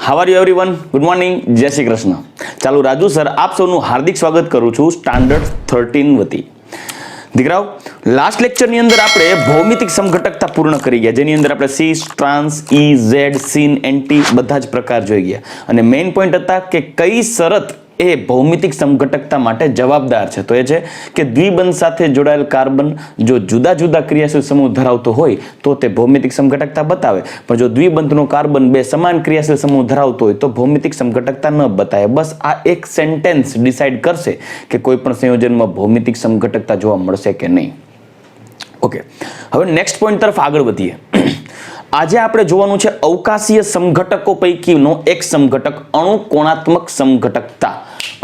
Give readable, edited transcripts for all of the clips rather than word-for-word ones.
How are you everyone? Good morning, જય શ્રી કૃષ્ણ. ચાલો Raju sir આપ સૌનું હાર્દિક સ્વાગત કરું છું સ્ટાન્ડર્ડ 13 વતી. દીકરાઓ, લાસ્ટ લેક્ચરની અંદર આપણે ભૌમિતિક સમઘટકતા પૂર્ણ કરી ગયા, જેની અંદર આપણે સી, ટ્રાન્સ, ઈ, ઝેડ, સીન, એન્ટી બધા જ પ્રકાર જોઈ ગયા. અને મેઇન પોઈન્ટ હતા કે કઈ શરત એ ભૌમિતિક સમઘટકતા માટે જવાબદાર છે. તો એ છે કે દ્વિબંધ સાથે જોડાયેલ કાર્બન જો જુદા જુદા ક્રિયાશીલ સમૂહ ધરાવતો હોય તો તે ભૌમિતિક સમઘટકતા બતાવે, પણ જો દ્વિબંધનો કાર્બન બે સમાન ક્રિયાશીલ સમૂહ ધરાવતો હોય તો ભૌમિતિક સમઘટકતા ન બતાવે. બસ આ એક સેન્ટેન્સ ડિસાઇડ કરશે કે કોઈ પણ સંયોજનમાં ભૌમિતિક સમઘટકતા જોવા મળશે કે નહીં. ઓકે, હવે નેક્સ્ટ પોઈન્ટ તરફ આગળ વધીએ. આજે આપણે જોવાનું છે અવકાશીય સમઘટકો પૈકીનો એક સમઘટક અણુકોણાત્મક સમઘટકતા.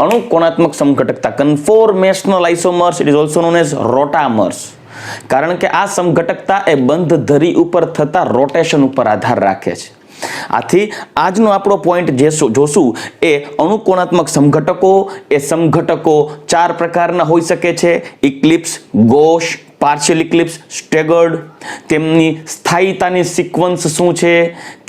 અણુકોણાત્મક સમઘટકતા, conformational isomers, it is also known as rotamers. કારણ કે આ સમઘટકતા એ બંધ ધરી ઉપર થતા રોટેશન ઉપર આધાર રાખે છે. આથી આજનો આપણો પોઈન્ટ જે જોશું એ અણુકોણાત્મક સમઘટકો. એ સમઘટકો ચાર પ્રકારના હોઈ શકે છે: ઇક્લિપ્સ, ગોશ, પાર્શિયલ ઇક્લિપ્સ, સ્ટેગર્ડ. તેમની સ્થાયીતાની સિક્વન્સ શું છે,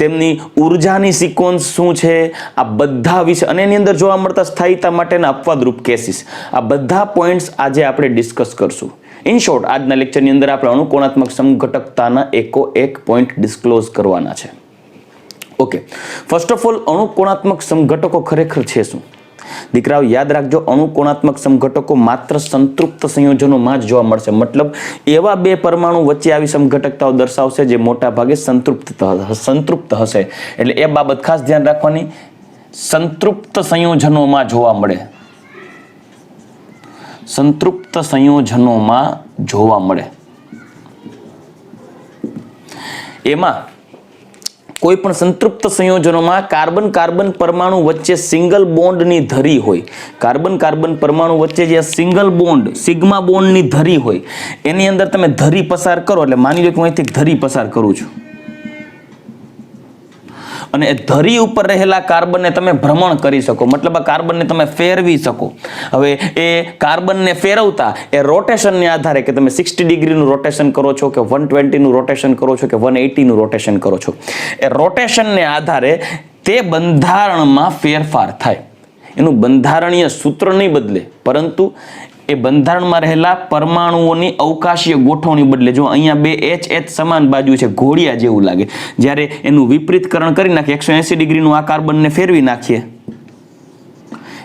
તેમની ઉર્જાની સિક્વન્સ શું છે, આ બધા વિશે, અને એની અંદર જોવા મળતા સ્થાયીતા માટેના અપવાદરૂપ કેસીસ, આ બધા પોઈન્ટ્સ આજે આપણે ડિસ્કસ કરશું. ઇન શોર્ટ, આજના લેક્ચરની અંદર આપણે અણુકોણાત્મક સમઘટકતાના એક પોઈન્ટ ડિસ્ક્લોઝ કરવાના છે. ઓકે, ફર્સ્ટ ઓફ ઓલ, અણુકોણાત્મક સમઘટકો ખરેખર છે શું? દીકરાઓ યાદ રાખજો, અણુકોણાત્મક સમઘટકો માત્ર સંતૃપ્ત સંયોજનોમાં જ જોવા મળશે. મતલબ એવા બે પરમાણુ વચ્ચે આવી સમઘટકતાઓ દર્શાવશે જે મોટા ભાગે સંતૃપ્ત હશે. એટલે એ બાબત ખાસ ધ્યાન રાખવાની, સંતૃપ્ત સંયોજનોમાં જોવા મળે. સંતૃપ્ત સંયોજનોમાં જોવા મળે. એમાં કોઈ પણ સંતૃપ્ત સંયોજનોમાં કાર્બન કાર્બન પરમાણુ વચ્ચે સિંગલ બોન્ડની ધરી હોય. કાર્બન કાર્બન પરમાણુ વચ્ચે જે સિંગલ બોન્ડ, સિગ્મા બોન્ડની ધરી હોય, એની અંદર તમે ધરી પસાર કરો, એટલે માની લો કે હું અહીંથી ધરી પસાર કરું છું, અને એ ધરી ઉપર રહેલા કાર્બનને તમે ભ્રમણ કરી શકો. મતલબ આ કાર્બનને તમે ફેરવી શકો. હવે એ કાર્બનને ફેરવતા એ રોટેશનને આધારે, કે તમે 60 ડિગ્રીનું રોટેશન કરો છો કે 120નું રોટેશન કરો છો કે 180નું રોટેશન કરો છો, એ રોટેશનને આધારે તે બંધારણમાં ફેરફાર થાય. એનું બંધારણીય સૂત્ર નહીં બદલે, પરંતુ એ બંધારણમાં રહેલા પરમાણુઓની અવકાશીય ગોઠવણી બદલે. જો અહીંયા બે H સમાન બાજુ છે, ઘોડિયા જેવું લાગે. જ્યારે એનું વિપરીતકરણ કરી નાખીએ, 180 ડિગ્રીનું આ કાર્બનને ફેરવી નાખીએ,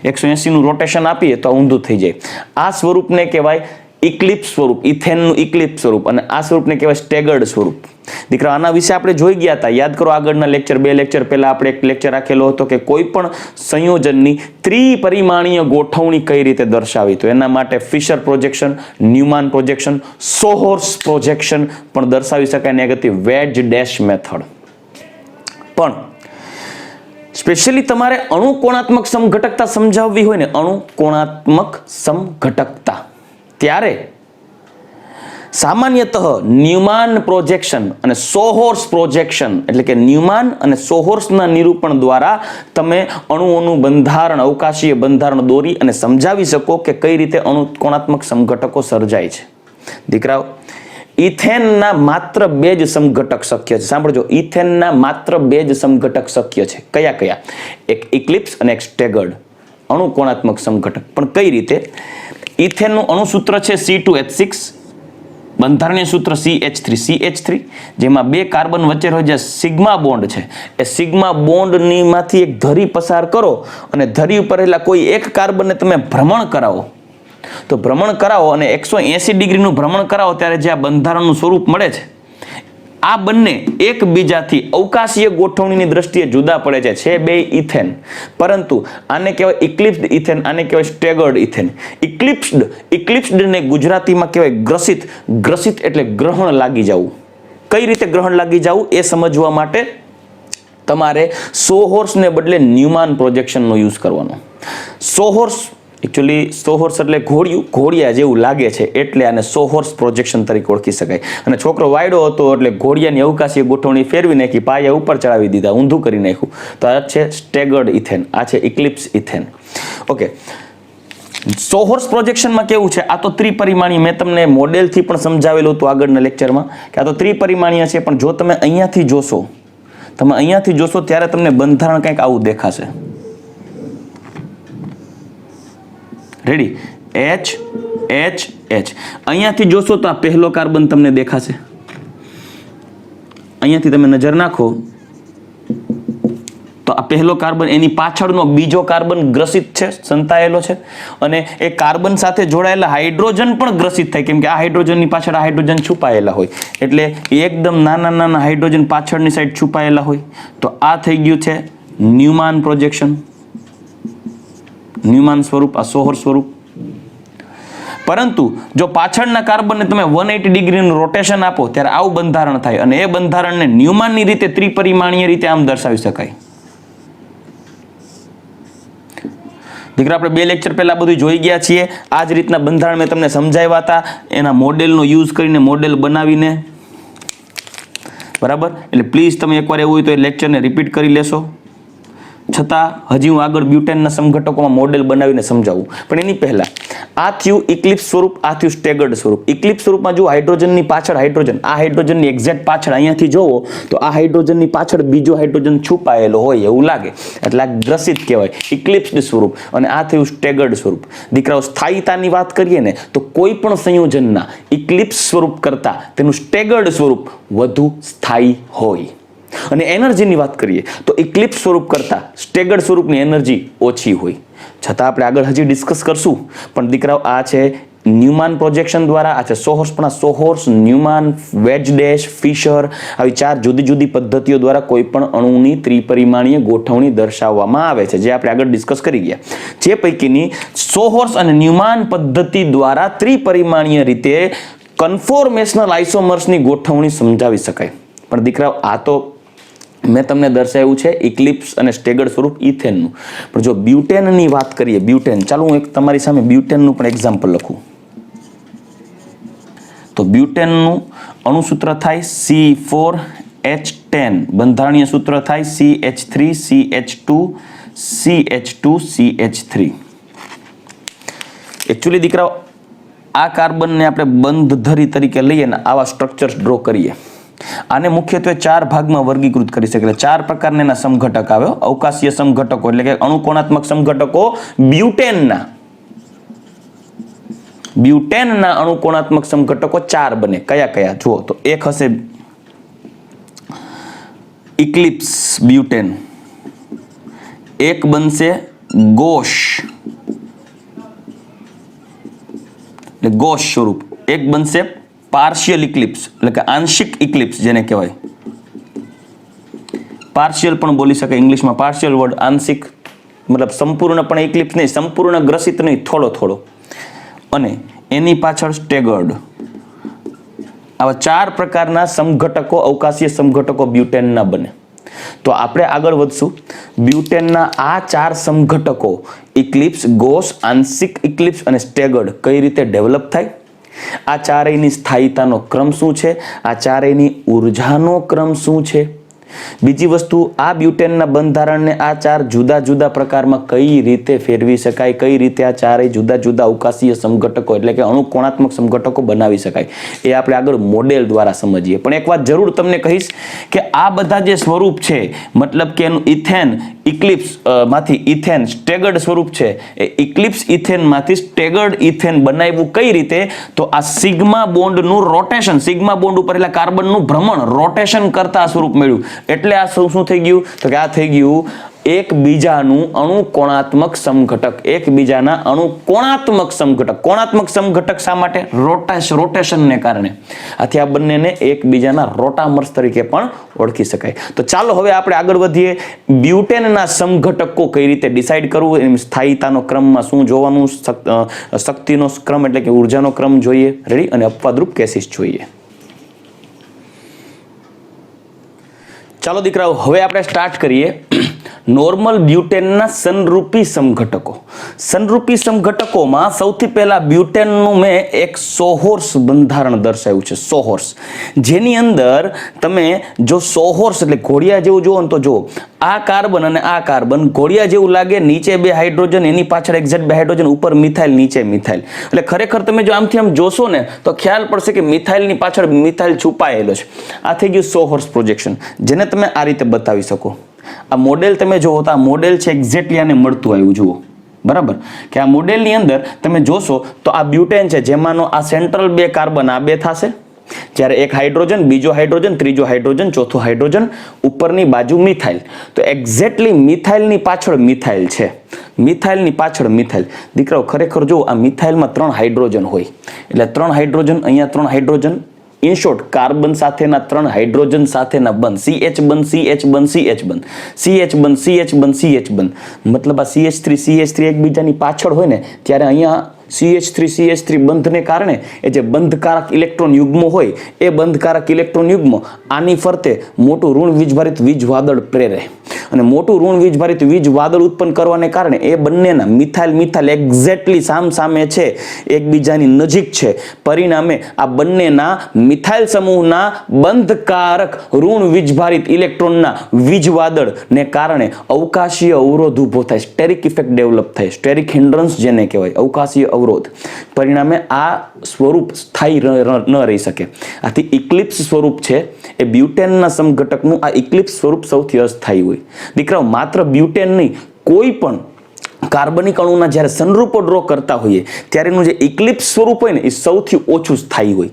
180નું રોટેશન આપીએ તો ઊંધું થઈ જાય. આ સ્વરૂપને કહેવાય ઇક્લિપ્સ સ્વરૂપ, ઇથેનનું ઇક્લિપ્સ સ્વરૂપ, અને આ સ્વરૂપને કહેવાય સ્ટેગર્ડ સ્વરૂપ. દીકરા, આના વિશે આપણે જોઈ ગયા હતા. યાદ કરો, આગળના લેક્ચર, 2 લેક્ચર પહેલા આપણે એક લેક્ચર રાખેલો હતો કે કોઈ પણ સંયોજનની ત્રિપરિમાણીય ગોઠવણી કઈ રીતે દર્શાવી. તો એના માટે ફિશર પ્રોજેક્શન, ન્યુમાન પ્રોજેક્શન, સોહોર્સ પ્રોજેક્શન પણ દર્શાવી શકાય, નેગેટિવ વેજ ડેશ મેથડ. પણ સ્પેશિયલી તમારે અણુકોણાત્મક સમઘટકતા સમજાવવી હોય ને, અણુકોણાત્મક સમઘટકતા, ત્યારે સામાન્યતઃ ન્યુમાન પ્રોજેક્શન અને સોહોર્સ પ્રોજેક્શન, એટલે કે ન્યુમાન અને સોહોર્સના નિરૂપણ દ્વારા તમે અણુઓનું બંધારણ, અવકાશીય બંધારણ દોરી અને સમજાવી શકો કે કઈ રીતે અણુકોણાત્મક સમઘટકો સર્જાય છે. દીકરાઓ, ઇથેનના માત્ર 2 જ સમઘટક શક્ય છે. સાંભળજો, ઇથેનના માત્ર 2 જ સમઘટક શક્ય છે. કયા કયા? એક ઇક્લિપ્સ અને એક સ્ટેગર્ડ. અણુકોણાત્મક સમઘટક. પણ કઈ રીતે? ઇથેનનું અણુસૂત્ર છે C2H6, બંધારણીય સૂત્ર CH3, જેમાં 2 કાર્બન વચ્ચે હોય જે સિગ્મા બોન્ડ છે. એ સિગ્મા બોન્ડની માંથી એક ધરી પસાર કરો અને ધરી ઉપર રહેલા કોઈ એક કાર્બનને તમે ભ્રમણ કરાવો. તો ભ્રમણ કરાવો અને 180 ડિગ્રીનું ભ્રમણ કરાવો, ત્યારે જે આ બંધારણનું સ્વરૂપ મળે છે, આ બંને એકબીજાથી અવકાશીય ગોઠવણીની દ્રષ્ટિએ જુદા પડે છે. બે ઇથેન, પરંતુ આને કહેવાય ઇક્લિપ્સ્ડ ઇથેન, આને કહેવાય સ્ટેગર્ડ ઇથેન. ઇક્લિપ્સ્ડને ગુજરાતીમાં કહેવાય ગ્રસિત. ગ્રસિત એટલે ગ્રહણ લાગી જવું. કઈ રીતે ગ્રહણ લાગી જવું એ સમજવા માટે તમારે સોહોર્સને બદલે ન્યુમાન પ્રોજેક્શનનો યુઝ કરવાનો. સોહોર્સ એકચ્યુઅલી સોહોર્સ એટલે ઘોડિયા જેવું લાગે છે, એટલે આને સોહોર્સ પ્રોજેક્શન તરીકે ઓળખી શકાય. અને છોકરો વાયડો હતો એટલે ઘોડિયાની અવકાશીય ગોઠવણી ફેરવી નાખી, પાયા ઉપર ચડાવી દીધા, ઊંધું કરી નાખ્યું. તો આ છે સ્ટેગર્ડ ઇથેન, આ છે ઇક્લિપ્સ ઇથેન. ઓકે, સોહોર્સ પ્રોજેક્શનમાં કેવું છે? આ તો ત્રિપરિમાણીય, મેં તમને મોડેલથી પણ સમજાવેલું હતું આગળના લેક્ચરમાં કે આ તો ત્રિપરિમાણીય છે. પણ જો તમે અહીંયાથી જોશો તમે અહીંયાથી જોશો ત્યારે તમને બંધારણ કંઈક આવું દેખાશે. રેડી? H H H. અહીંયાથી જોશો તો આ પહેલો કાર્બન તમને દેખાશે. અહીંયાથી તમે નજર નાખો તો આ પહેલો કાર્બન, એની પાછળનો બીજો કાર્બન ગ્રસિત છે, સંતાયેલો છે, અને એ કાર્બન સાથે જોડાયેલા હાઇડ્રોજન પણ ગ્રસિત થાય, કેમ કે આ હાઇડ્રોજનની પાછળ આ હાઇડ્રોજન છુપાયેલા હોય, એટલે એકદમ નાના નાના હાઇડ્રોજન પાછળની સાઈડ છુપાયેલા હોય. તો આ થઈ ગયું છે ન્યુમાન પ્રોજેક્શન, ન્યુમાન સ્વરૂપ, આ સોહર સ્વરૂપ. પરંતુ જો પાછળના કાર્બનને તમે 180 ડિગ્રીનું રોટેશન આપો ત્યારે આવું બંધારણ થાય, અને એ બંધારણને ન્યુમાનની રીતે ત્રિપરિમાણીય રીતે આમ દર્શાવી શકાય. દીકરા, આપણે 2 લેક્ચર પહેલા બધું જોઈ ગયા છીએ. આ જ રીતના બંધારણ મેં તમને સમજાવ્યા હતા, એના મોડેલનો યુઝ કરીને, મોડેલ બનાવીને. બરાબર? એટલે પ્લીઝ તમે એકવાર એવું હોય તો એ લેક્ચરને રિપીટ કરી લેશો. છતાં હજી હું આગળ બ્યુટેનના સમઘટકોમાં મોડેલ બનાવીને સમજાવું. પણ એની પહેલા આ થયું ઇક્લિપ્સ સ્વરૂપ, આ થયું સ્ટેગર્ડ સ્વરૂપ. ઇક્લિપ્સ સ્વરૂપમાં જો હાઇડ્રોજનની પાછળ હાઇડ્રોજન, આ હાઇડ્રોજનની એક્ઝેક્ટ પાછળ અહીંયાથી જોવો તો આ હાઇડ્રોજનની પાછળ બીજો હાઇડ્રોજન છુપાયેલો હોય એવું લાગે, એટલે આ ગ્રસિત કહેવાય, ઇક્લિપ્સ્ડ સ્વરૂપ. અને આ થયું સ્ટેગર્ડ સ્વરૂપ. દીકરાઓ, સ્થાયીતાની વાત કરીએ ને તો કોઈ પણ સંયોજનના ઇક્લિપ્સ સ્વરૂપ કરતા તેનું સ્ટેગર્ડ સ્વરૂપ વધુ સ્થાયી હોય. અને એનર્જીની વાત કરીએ તો ઇક્લિપ્સ સ્વરૂપ કરતા સ્ટેગર્ડ સ્વરૂપની એનર્જી ઓછી હોય. છતાં આપણે આગળ હજી ડિસ્કસ કરશું. પણ દીકરાઓ, આ છે ન્યુમાન પ્રોજેક્શન દ્વારા, આ છે સોહર્સ. પણ આ સોહર્સ, ન્યુમાન, વેજ ડેશ, ફિશર, આવી 4 જુદી જુદી પદ્ધતિઓ દ્વારા કોઈ પણ અણુની ત્રિપરિમાણીય ગોઠવણી દર્શાવવામાં આવે છે, જે આપણે આગળ ડિસ્કસ કરી ગયા. જે પૈકીની સોહર્સ અને ન્યુમાન પદ્ધતિ દ્વારા ત્રિપરિમાણીય રીતે કન્ફોર્મેશનલ આઇસોમર્સની ગોઠવણી સમજાવી શકાય. પણ દીકરાઓ, આ તો મેં તમને દર્શાવ્યું છે ઇક્લિપ્સ અને સ્ટેગર્ડ સ્વરૂપ ઇથેનનું. પણ જો બ્યુટેનની વાત કરીએ, બ્યુટેન, ચાલો હું એક તમારી સામે બ્યુટેનનું પણ એક્ઝામ્પલ લખું. તો બ્યુટેનનું અણુસૂત્ર થાય C4H10, બંધારણીય સૂત્ર થાય CH3CH2CH2CH3. એકચ્યુઅલી દીકરાઓ, આ કાર્બનને આપણે બંધધરી તરીકે લઈએ ને આવા સ્ટ્રક્ચર્સ ડ્રો કરીએ. આને મુખ્યત્વે 4 ભાગમાં વર્ગીકૃત કરી શકે. એટલે 4 પ્રકારના એના સમઘટક આવે. અવકાશીય સમઘટકો એટલે કે અણુકોણાત્મક સમઘટકો બ્યુટેનના અણુકોણાત્મક સમઘટકો 4 બને. કયા કયા જુઓ તો, એક હશે ઇક્લિપ્સ બ્યુટેન, એક બનશે ગોશ એટલે ગોશ સ્વરૂપ, એક બનશે પાર્શિયલ ઇક્લિપ્સ એટલે કે આંશિક ઇક્લિપ્સ જેને કહેવાય. પાર્શિયલ પણ બોલી શકાય ઇંગ્લિશમાં, પાર્શિયલ વર્ડ. આંશિક મતલબ સંપૂર્ણપણે ઇક્લિપ્સ નહીં, સંપૂર્ણ ગ્રસિત નહીં, થોડો થોડો. અને એની પાછળ સ્ટેગર્ડ. આવા 4 પ્રકારના સમઘટકો, અવકાશીય સમઘટકો બ્યુટેનના બને. તો આપણે આગળ વધશું. બ્યુટેનના આ 4 સમઘટકો ઇક્લિપ્સ, ગોસ, આંશિક ઇક્લિપ્સ અને સ્ટેગર્ડ કઈ રીતે ડેવલપ થાય, આ ચારેયની સ્થાયીતાનો ક્રમ શું છે, આ ચારેયની ઉર્જાનો ક્રમ શું છે. બીજી વસ્તુ, આ બ્યુટેનના બંધારણને આ 4 જુદા જુદા પ્રકારમાં કઈ રીતે ફેરવી શકાય, કઈ રીતે આ ચારેય જુદા જુદા અવકાશીય સમઘટકો એટલે કે અણુકોણાત્મક સમઘટકો બનાવી શકાય, એ આપણે આગળ મોડેલ દ્વારા સમજીએ. પણ એક વાત જરૂર તમને કહીશ કે આ બધા જે સ્વરૂપ છે, મતલબ કે એનું ઇથેન, ઇક્લિપ્સ માંથી ઇથેન, સ્ટેગર્ડ સ્વરૂપ છે, એ ઇક્લિપ્સ ઇથેનમાંથી સ્ટેગર્ડ ઇથેન બનાવ્યું કઈ રીતે, તો આ સિગ્મા બોન્ડનું રોટેશન, સિગ્મા બોન્ડ ઉપર એટલે કાર્બનનું ભ્રમણ, રોટેશન કરતા સ્વરૂપ મળ્યું. એટલે આ શું થઈ ગયું, તો કે આ થઈ ગયું એકબીજાનું અણુકોણાત્મક સમઘટક, એકબીજાના અણુકોણાત્મક સમઘટક. કોણાત્મક સમઘટક શા માટે? રોટેશનને કારણે. આથી આ બંનેને એકબીજાના રોટામર્સ તરીકે પણ ઓળખી શકાય. તો ચાલો હવે આપણે આગળ વધીએ. બ્યુટેનના સમઘટકો કઈ રીતે ડિસાઈડ કરવું, એની સ્થાયીતાનો ક્રમમાં શું જોવાનું, શક્તિનો ક્રમ એટલે કે ઉર્જાનો ક્રમ જોઈએ, રેડી, અને અપવાદરૂપ કેસીસ જોઈએ. ચાલો દીકરાઓ, હવે આપણે સ્ટાર્ટ કરીએ નોર્મલ બ્યુટેનના સનરૂપી સમઘટકો. સનરૂપી સમઘટકોમાં સૌથી પહેલા બ્યુટેનનું મેં એક સોહોર્સ બંધારણ દર્શાવ્યું છે, સોહોર્સ, જેની અંદર તમે જો સોહોર્સ એટલે ઘોડિયા જેવું જુઓ ને તો જુઓ, આ કાર્બન અને આ કાર્બન ઘોડિયા જેવું લાગે, નીચે બે હાઇડ્રોજન, એની પાછળ એક્ઝેક્ટ બે હાઇડ્રોજન, ઉપર મિથાઇલ, નીચે મિથાઇલ. એટલે ખરેખર તમે જો આમથી આમ જોશો ને તો ખ્યાલ પડશે કે મિથાઇલની પાછળ મિથાઇલ છુપાયેલો છે. આ થઈ ગયું સોહોર્સ પ્રોજેક્શન, જેને તમે આ રીતે બતાવી શકો. આ મોડેલ તમે જુઓ તો આ મોડેલ છે એક્ઝેક્ટલી આને મળતું આવ્યું, જુઓ બરાબર કે આ મોડેલની અંદર તમે જોશો તો આ બ્યુટેન છે, જેમાંનો આ સેન્ટ્રલ બે કાર્બન આ બે થશે, જ્યારે એક હાઇડ્રોજન, બીજો હાઇડ્રોજન, ત્રીજો હાઇડ્રોજન, ચોથો હાઇડ્રોજન, ઉપરની બાજુ મિથાઇલ. તો એક્ઝેક્ટલી મિથાઇલની પાછળ મિથાઇલ છે, મિથાઇલની પાછળ મિથાઇલ. દીકરાઓ ખરેખર જો આ મિથાઇલમાં 3 હાઇડ્રોજન હોય, એટલે 3 હાઇડ્રોજન, અહીંયા 3 હાઇડ્રોજન, ઇન શોર્ટ કાર્બન સાથેના 3 હાઇડ્રોજન સાથેના બંધ, CH બંધ, CH બંધ, CH બંધ, CH બંધ, CH બંધ, CH બંધ. મતલબ આ CH3 એકબીજાની પાછળ હોય ને ત્યારે અહીંયા CH3 બંધને કારણે એ જે બંધકારક ઇલેક્ટ્રોન યુગ્મો હોય એ બંધકારક ઇલેક્ટ્રોન યુગ્મો આની ફરતે મોટું ઋણ વીજભારિત વીજ વાદળ પ્રેરે, અને મોટું ઋણ વીજભારિત વીજ વાદળ ઉત્પન્ન કરવાને કારણે એ બંનેના મિથાઇલ એક્ઝેક્ટલી સામે છે, એકબીજાની નજીક છે. પરિણામે આ બંનેના મિથાઇલ સમૂહના બંધકારક ઋણ વીજભારિત ઇલેક્ટ્રોનના વીજ વાદળને કારણે અવકાશીય અવરોધ ઊભો થાય, સ્ટેરિક ઇફેક્ટ ડેવલપ થાય, સ્ટેરિક હિન્ડ્રન્સ જેને કહેવાય, અવકાશીય અવરોધ. પરિણામે આ સ્વરૂપ સ્થાયી ન રહી શકે. આથી ઇક્લિપ્સ સ્વરૂપ છે એ બ્યુટેનના સમઘટકનું આ ઇક્લિપ્સ સ્વરૂપ સૌથી અસ્થાયી હોય. દીકરાઓ માત્ર બ્યુટેન નહીં, કોઈ પણ કાર્બનિક અણુના જ્યારે સંરૂપો ડ્રો કરતા હોઈએ ત્યારે એનું જે ઇક્લિપ્સ સ્વરૂપ હોય ને એ સૌથી ઓછું સ્થાયી હોય.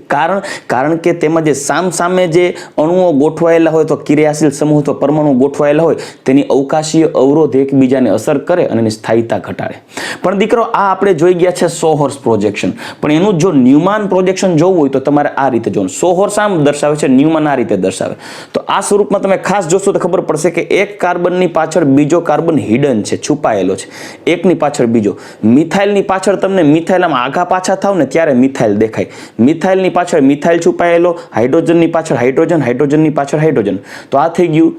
કારણ કે તેમાં જે સામે જે અણુઓ ગોઠવાયેલા હોય તો ક્રિયાશીલ સમૂહ તો પરમાણુ ગોઠવાયેલા હોય તેની અવકાશીય અવરોધ એકબીજાને અસર કરે અને એની સ્થાયીતા ઘટાડે. પણ દીકરો આ આપણે જોઈ ગયા છે સોહોર્સ પ્રોજેક્શન, પણ એનું જો ન્યુમાન પ્રોજેક્શન જોવું હોય તો તમારે આ રીતે જોવાનું. સોહોર્સ આમ દર્શાવે છે, ન્યુમાન આ રીતે દર્શાવે. તો આ સ્વરૂપમાં તમે ખાસ જોશો તો ખબર પડશે કે એક કાર્બનની પાછળ બીજો કાર્બન હિડન છે, છુપાયેલો છે, એકની પાછળ બીજો. મિથાઇલની પાછળ તમને મિથાઇલ આમ આગા પાછા થાવ ને ત્યારે મિથાઇલ દેખાય, મિથાઇલની પાછળ મિથાઇલ છુપાયેલો, હાઇડ્રોજનની પાછળ હાઇડ્રોજન, હાઇડ્રોજનની પાછળ હાઇડ્રોજન. તો આ થઈ ગયું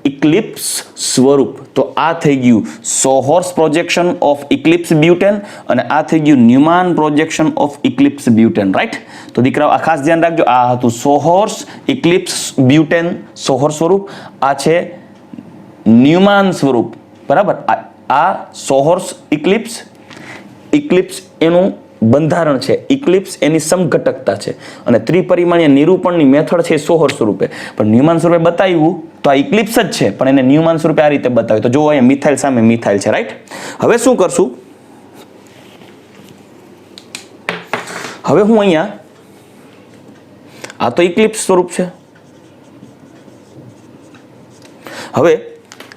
ઇક્લિપ્સ સ્વરૂપ. તો આ થઈ ગયું sawhorse projection of eclipse butane, અને આ થઈ ગયું Newman projection of eclipse butane, right. તો દીકરાઓ આ ખાસ ધ્યાન રાખજો, આ હતું સોહોર્સ ઇક્લિપ્સ બ્યુટેન સોહોર્સ સ્વરૂપ, આ છે ન્યુમાન સ્વરૂપ, બરાબર. આ સોહોર્સ ઇક્લિપ્સ એનું બંધારણ છે, ઇક્લિપ્સ એની સમઘટકતા છે, અને ત્રિપરિમાણીય નિરૂપણની મેથડ છે સોહોર્સ સ્વરૂપે. પણ ન્યુમાન સ્વરૂપે બતાવ્યું તો આ ઇક્લિપ્સ જ છે, પણ એને ન્યુમાન સ્વરૂપે આ રીતે બતાવ્યું. તો જો અહીંયા મિથાઇલ સામે મિથાઇલ છે, રાઈટ. હવે શું કરશું, હવે હું અહીંયા આ તો ઇક્લિપ્સ સ્વરૂપ છે. હવે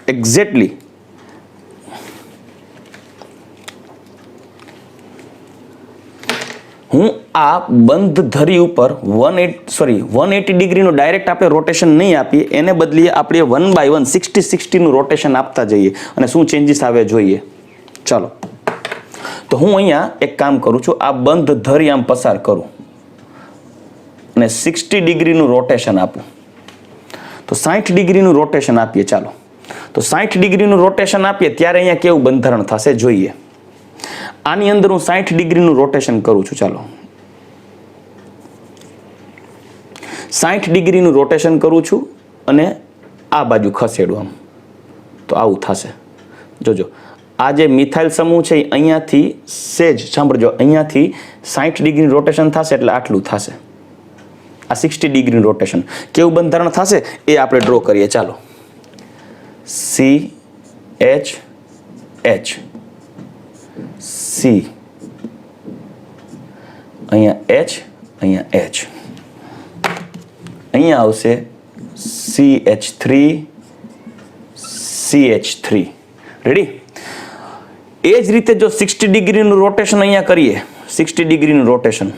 એક્ઝેક્ટલી હું આ બંધ ધરી ઉપર 180 ડિગ્રીનું ડાયરેક્ટ આપણે રોટેશન નહીં આપીએ, એને બદલે આપણે 1 by 1 60-60નું રોટેશન આપતા જઈએ અને શું ચેન્જીસ આવે જોઈએ. ચાલો, તો હું અહીંયા એક કામ કરું છું, આ બંધ ધરી આમ પસાર કરું અને 60 ડિગ્રીનું રોટેશન આપું. તો 60 ડિગ્રીનું રોટેશન આપીએ. ચાલો, તો 60 ડિગ્રીનું રોટેશન આપીએ ત્યારે અહીંયા કેવું બંધારણ થશે જોઈએ. આની અંદર હું 60 ડિગ્રીનું રોટેશન કરું છું. ચાલો, 60 ડિગ્રીનું રોટેશન કરું છું અને આ બાજુ ખસેડું આમ, તો આવું થશે. જોજો, આ જે મિથાઇલ સમૂહ છે અહીંયાથી સેજ સાંભળજો, અહીંયાથી 60 ડિગ્રીનું રોટેશન થશે એટલે આટલું થશે. આ 60 ડિગ્રીનું રોટેશન કેવું બંધારણ થશે એ આપણે ડ્રો કરીએ. ચાલો, CH C, અહીંયા H, અહીંયા H, અહીંયા આવશે CH3. રેડી. એ જ રીતે જો 60 ડિગ્રીનું રોટેશન અહીંયા કરીએ, 60 ડિગ્રીનું રોટેશન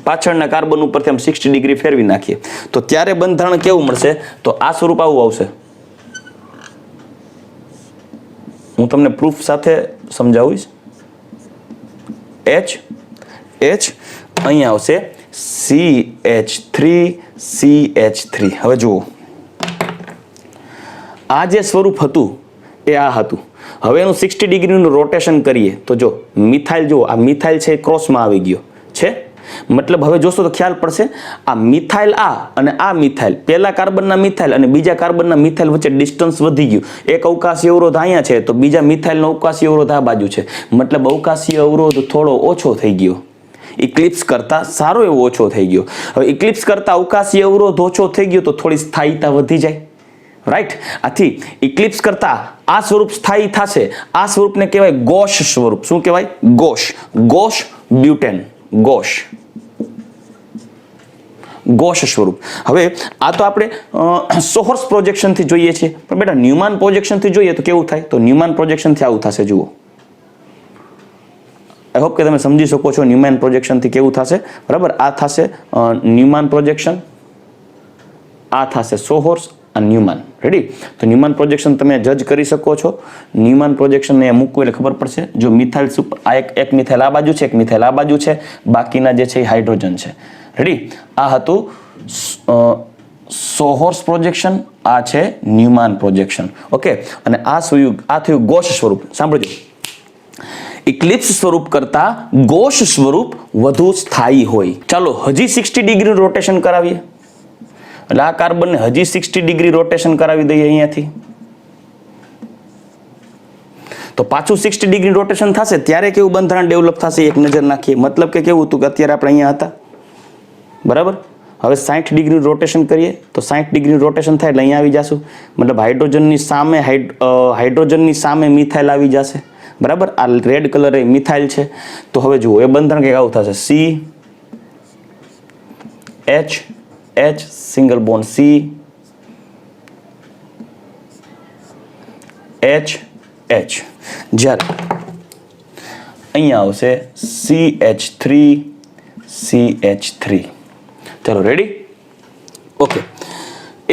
પાછળના કાર્બન ઉપરથી આમ 60 ડિગ્રી ફેરવી નાખીએ તો ત્યારે બંધારણ કેવું મળશે, તો આ સ્વરૂપ આવું આવશે. હું તમને પ્રૂફ સાથે સમજાવીશ. H અહીંયા આવશે CH3. હવે જુઓ, આ જે સ્વરૂપ હતું એ આ હતું. હવે એનું 60 ડિગ્રીનું રોટેશન કરીએ તો જો મિથાઇલ, જો આ મિથાઇલ છે એ ક્રોસમાં આવી ગયો છે. મતલબ હવે જોશો તો ખ્યાલ પડશે, આ મિથાઇલ આ અને આ મિથાઇલ, પહેલા કાર્બનના મિથાઇલ અને બીજા કાર્બનના મિથાઇલ વચ્ચે ડિસ્ટન્સ વધી ગયું. એક અવકાશી અવરોધ અહીંયા છે તો બીજા મિથાઇલનો અવકાશી અવરોધ આ બાજુ છે. મતલબ અવકાશી અવરોધ થોડો ઓછો થઈ ગયો, ઇક્લિપ્સ કરતા સારો એવો ઓછો થઈ ગયો. હવે ઇક્લિપ્સ કરતા અવકાશી અવરોધ ઓછો થઈ ગયો તો થોડી સ્થાયીતા વધી જાય, રાઈટ. આથી ઇક્લિપ્સ કરતા આ સ્વરૂપ સ્થાયી થશે. આ સ્વરૂપને કહેવાય ગોશ સ્વરૂપ. શું કહેવાય? ગોશ. ગોશ બ્યુટેન, ગોશ, ગોશ સ્વરૂપ. હવે આ તો આપણે સોહર્સ પ્રોજેક્શનથી જોઈએ છીએ, પણ બેટા ન્યુમાન પ્રોજેક્શનથી જોઈએ તો કેવું થાય? તો ન્યુમાન પ્રોજેક્શનથી આવું થશે. જુઓ, આઈ હોપ કે તમે સમજી શકો છો ન્યુમાન પ્રોજેક્શનથી કેવું થશે. બરાબર, આ થશે ન્યુમાન પ્રોજેક્શન, આ થશે સોહર્સ અને ન્યુમાન. રેડી? તો ન્યુમાન પ્રોજેક્શન તમે જજ કરી શકો છો. ન્યુમાન પ્રોજેક્શન ને મૂકવું એટલે ખબર પડશે. જો મિથાઇલ સુપર, આ એક મિથાઇલ આ બાજુ છે, એક મિથાઇલ આ બાજુ છે, બાકીના જે છે એ હાઇડ્રોજન છે. રેડી? આ હતું સોહર્સ પ્રોજેક્શન, આ છે ન્યુમાન પ્રોજેક્શન. ઓકે, અને આ થયું ગોશ સ્વરૂપ. સાંભળજો, ઇક્લિપ્સ સ્વરૂપ કરતા ગોશ સ્વરૂપ વધુ સ્થાયી હોય. ચાલો હજી 60 ડિગ્રી રોટેશન કરાવીએ. એટલે આ કાર્બનને હજી 60 ડિગ્રી રોટેશન કરાવી દઈએ અહીંયાથી. તો પાછું 60 ડિગ્રી રોટેશન થશે ત્યારે કેવું બંધારણ ડેવલપ થશે એક નજર નાખીએ. મતલબ કે કેવું હતું કે અત્યારે આપણે અહીંયા હતા, બરાબર. હવે 60 ડિગ્રી રોટેશન કરીએ તો 60 ડિગ્રી રોટેશન થાય એટલે અહીંયા આવી જશું. મતલબ હાઇડ્રોજનની સામે મિથાઇલ આવી જશે, બરાબર. આ રેડ કલર એ મિથાઇલ છે. તો હવે જુઓ એ બંધારણ કંઈક આવું થશે. C H H single bond C H H. જ્યારે અહીંયા આવશે CH3 CH3. ચલો ready? Okay,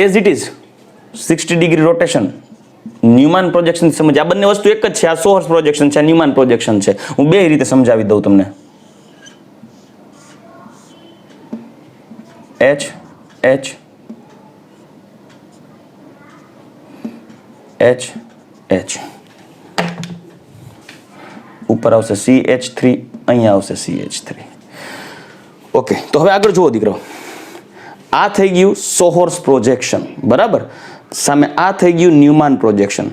as it is 60 degree rotation, Newman projection સમજ. આ બંને વસ્તુ એક જ છે. આ સોહર્સ પ્રોજેક્શન છે, ન્યુમાન પ્રોજેક્શન છે. હું બે રીતે સમજાવી દઉં તમને. એચ એચ એચ એચ, ઉપર આવશે CH3, અહીંયા આવશે CH3. ઓકે, તો હવે આગળ જુઓ દીકરો, આ થઈ ગયું સોહર્સ પ્રોજેક્શન, બરાબર. સામે આ થઈ ગયું ન્યુમાન પ્રોજેક્શન.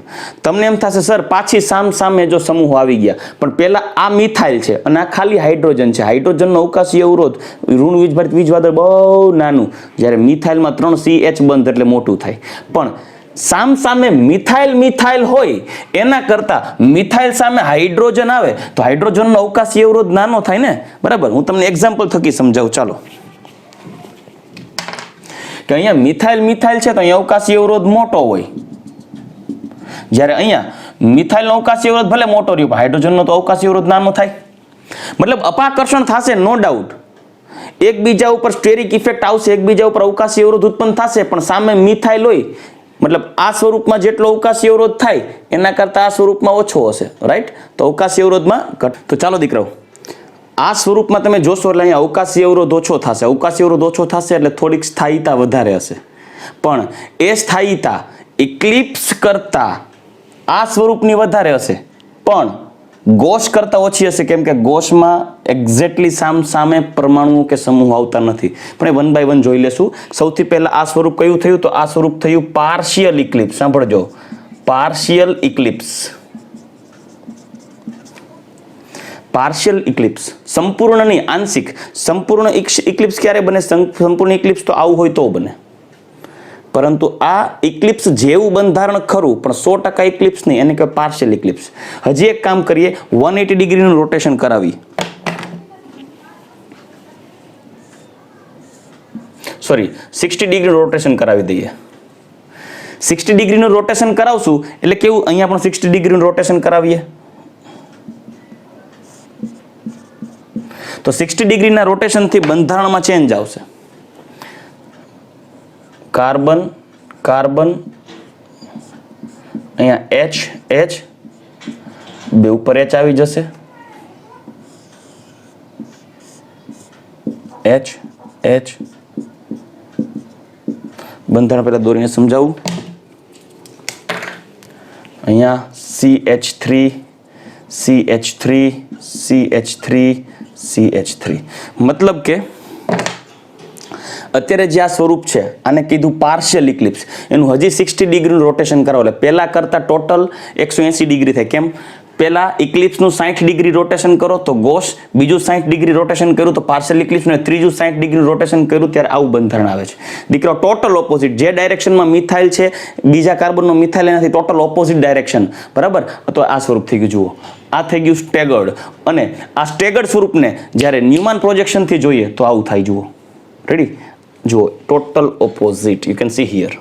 તમને એમ થશે સર પાછી સામે જો સમૂહ આવી ગયા, પણ પહેલા આ મિથાઇલ છે અને આ ખાલી હાઇડ્રોજન છે. હાઇડ્રોજનનો અવકાશી અવરોધ ઋણ વીજભારિત વીજવાદળ બહુ નાનું, જ્યારે મિથાઇલમાં 3 CH બંધ એટલે મોટું થાય. પણ સામે મિથાઇલ હોય એના કરતા મિથાઇલ સામે હાઇડ્રોજન આવે તો હાઇડ્રોજનનો અવકાશી અવરોધ નાનો થાય ને, બરાબર. હું તમને એક્ઝામ્પલ થકી સમજાવું. ચાલો, કે અહીંયા મિથાઇલ છે તો અહીંયા અવકાશી અવરોધ મોટો હોય, જ્યારે અહીંયા મિથાઇલનો અવકાશી અવરોધ ભલે મોટો રહ્યો પણ હાઇડ્રોજનનો તો અવકાશી અવરોધ નાનો થાય. મતલબ અપાકર્ષણ થશે, નો ડાઉટ. એકબીજા ઉપર સ્ટેરિક ઇફેક્ટ આવશે, એકબીજા ઉપર અવકાશી અવરોધ ઉત્પન્ન થશે, પણ સામે મિથાઇલ હોય મતલબ આ સ્વરૂપમાં જેટલો અવકાશી અવરોધ થાય એના કરતા આ સ્વરૂપમાં ઓછો હશે, રાઈટ. તો અવકાશી અવરોધમાં ઘટ. તો ચાલો દીકરાઓ, આ સ્વરૂપમાં તમે જોશો એટલે અહીંયા અવકાશી અવરોધ ઓછો થશે. અવકાશી અવરોધ ઓછો થશે એટલે થોડીક સ્થાયીતા વધારે હશે, પણ એ સ્થાયીતા ઇક્લિપ્સ કરતા આ સ્વરૂપની વધારે હશે, પણ ગોશ કરતા ઓછી હશે. કેમ કે ગોશમાં એક્ઝેક્ટલી સામે પરમાણુઓ કે સમૂહ આવતા નથી. પણ એ 1 by 1 જોઈ લેશું. સૌથી પહેલા આ સ્વરૂપ કયું થયું? તો આ સ્વરૂપ થયું પાર્શિયલ ઇક્લિપ્સ. સાંભળજો, પાર્શિયલ ઇક્લિપ્સ. પાર્શિયલ ઇક્લિપ્સ, સંપૂર્ણ નહીં, આંશિક. સંપૂર્ણ ઇક્લિપ્સ ક્યારે બને? સંપૂર્ણ ઇક્લિપ્સ તો આવું હોય તો બને, પરંતુ આ ઇક્લિપ્સ જેવું બંધારણ ખરું પણ 100% ઇક્લિપ્સ નહીં, એને કહેવાય પાર્શિયલ ઇક્લિપ્સ. હજી એક કામ કરીએ, 180 ડિગ્રીનું રોટેશન કરાવી. સોરી, 60 ડિગ્રી રોટેશન કરાવી દઈએ. 60 ડિગ્રીનું રોટેશન કરાવશું એટલે કેવું? અહીંયા પણ 60 ડિગ્રીનું રોટેશન કરાવીએ તો 60 ડિગ્રીના રોટેશનથી બંધારણમાં ચેન્જ આવશે. કાર્બન અહીંયા H બે ઉપર H આવી જશે. H બંધારણ પહેલા દોરીને સમજાવું. અહીંયા અહીંયા CH3 CH3 CH3 CH3 મતલબ કે અત્યારે જે આ સ્વરૂપ છે આને કીધું પાર્શિયલ ઇક્લિપ્સ, એનું હજી 60 ડિગ્રીનું રોટેશન કરાવો એટલે પહેલા કરતા ટોટલ 180 ડિગ્રી થાય. કેમ? પહેલા ઇક્લિપ્સનું 60 ડિગ્રી રોટેશન કરો તો ગોસ, બીજું 60 ડિગ્રી રોટેશન કર્યું તો પાર્શિયલ ઇક્લિપ્સનું, ત્રીજું 60 ડિગ્રી રોટેશન કર્યું ત્યારે આવું બંધારણ આવે છે. દીકરાઓ ટોટલ ઓપોઝિટ, જે ડાયરેક્શનમાં મિથાઇલ છે બીજા કાર્બનનો મિથાઇલ એનાથી ટોટલ ઓપોઝિટ ડાયરેક્શન, બરાબર? તો આ સ્વરૂપ થઈ ગયું. જુઓ, આ થઈ ગયું સ્ટેગર્ડ, અને આ સ્ટેગર્ડ સ્વરૂપને જ્યારે ન્યુમાન પ્રોજેક્શનથી જોઈએ તો આવું થાય. જુઓ, રેડી? જુઓ, total opposite, you can see here.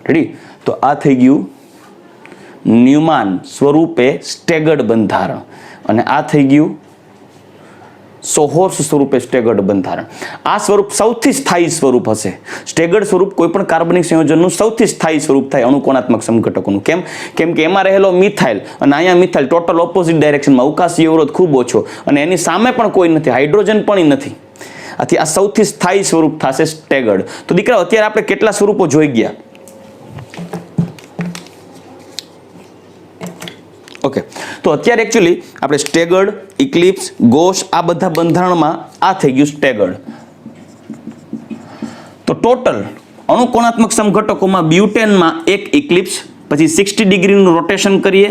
Ready? તો આ થઈ ગયું ન્યુમાન સ્વરૂપે સ્ટેગર્ડ બંધારણ, અને આ થઈ ગયું સોહોર્સ સ્વરૂપે સ્ટેગર્ડ બંધારણ. આ સ્વરૂપ સૌથી સ્થાયી સ્વરૂપ હશે. સ્ટેગર્ડ સ્વરૂપ કોઈ પણ કાર્બનિક સંયોજનનું સૌથી સ્થાયી સ્વરૂપ થાય અણુકોણાત્મક સમઘટકોનું. કેમ? કેમ કે એમાં રહેલો મિથાઇલ અને અહીંયા મિથાઇલ ટોટલ ઓપોઝિટ ડાયરેક્શનમાં, અવકાશીય અવરોધ ખૂબ ઓછો, અને એની સામે પણ કોઈ નથી, હાઇડ્રોજન પણ નથી. આથી આ સૌથી સ્થાયી સ્વરૂપ થશે સ્ટેગર્ડ. તો દીકરાઓ અત્યારે આપણે કેટલા સ્વરૂપો જોઈ ગયા? ઓકે, તો અત્યારે એકચ્યુઅલી આપણે સ્ટેગર્ડ, ઇક્લિપ્સ, ગોસ આ બધા બંધારણમાં આ થઈ ગયું સ્ટેગર્ડ. તો ટોટલ અણુકોણાત્મક સમઘટકોમાં બ્યુટેનમાં એક ઇક્લિપ્સ, પછી 60 ડિગ્રીનું રોટેશન કરીએ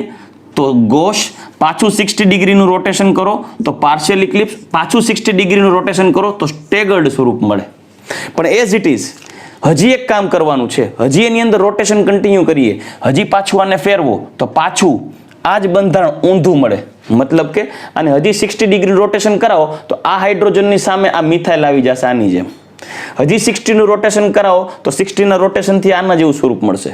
તો ગોસ, પાછું 60 ડિગ્રીનું રોટેશન કરો તો પાર્શિયલ ઇક્લિપ્સ, પાછું 60 ડિગ્રીનું રોટેશન કરો તો સ્ટેગર્ડ સ્વરૂપ મળે. પણ એઝ ઇટ ઇઝ હજી એક કામ કરવાનું છે, હજી એની અંદર રોટેશન કન્ટિન્યુ કરીએ, હજી પાછું આને ફેરવો તો પાછું આ જ બંધારણ ઊંધું મળે. મતલબ કે આને હજી 60 ડિગ્રી રોટેશન કરાવો તો આ હાઇડ્રોજનની સામે આ મિથાઇલ આવી જશે આની જેમ. હજી 60 નું રોટેશન કરાવો તો 60 ના રોટેશનથી આના જેવું સ્વરૂપ મળશે.